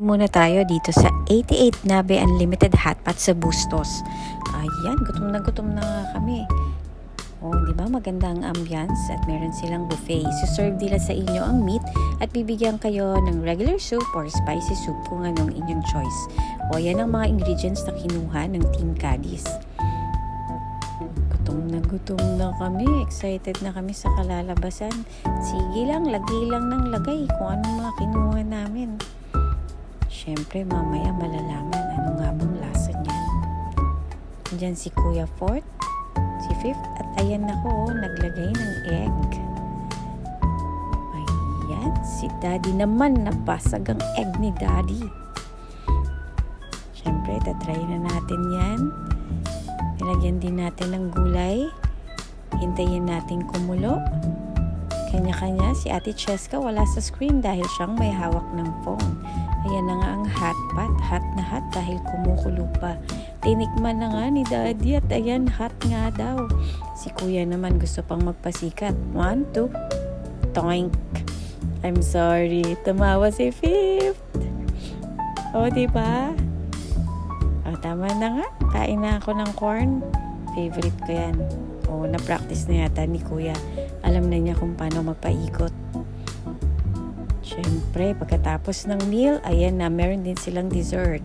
Muna tayo dito sa 88 Nabe Unlimited Hotpot sa Bustos. Ayan, gutom na nga kami. Oh, di ba maganda ang ambience at meron silang buffet. So-serve nila sa inyo ang meat at bibigyan kayo ng regular soup or spicy soup kung anong inyong choice. O, yan ang mga ingredients na kinuha ng Team Cadiz. Gutom na kami. Excited na kami sa kalalabasan. Sige lang, lagay lang ng lagay kung anong mga kinuha namin. Siyempre, mamaya malalaman ano nga bang lasa niyan. Diyan si Kuya Fourth, si Fifth, at ayan ako, naglagay ng egg. Ayan, si Daddy naman, napasag ang egg ni Daddy. Siyempre, tatry na natin yan. Nilagyan din natin ng gulay. Hintayin natin kumulo. Kanya-kanya, si Ate Cheska wala sa screen dahil siyang may hawak ng phone. Ayan na nga ang hotpot, hot na hot dahil kumukulo pa. Tinikman na nga ni Daddy at ayan, hot nga daw. Si Kuya naman gusto pang magpasikat. 1, 2, toink. I'm sorry, tumawa si Fifth. O, diba? O, tama na nga. Kain na ako ng corn. Favorite ko yan. O, na-practice na yata ni Kuya. Alam na niya kung paano magpaikot. Siyempre, pagkatapos ng meal, ayan na, meron din silang dessert.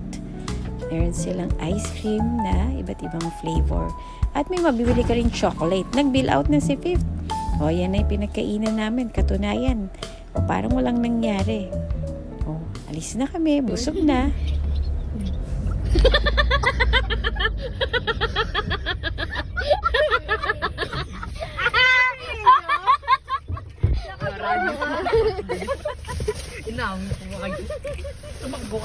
Meron silang ice cream na iba't ibang flavor. At may mabibili ka rin chocolate. Nag-bill out na si Fifth. O, yan na yung pinagkainan namin. Katunayan. O, parang walang nangyari. O, alis na kami. Busog na. Inam ko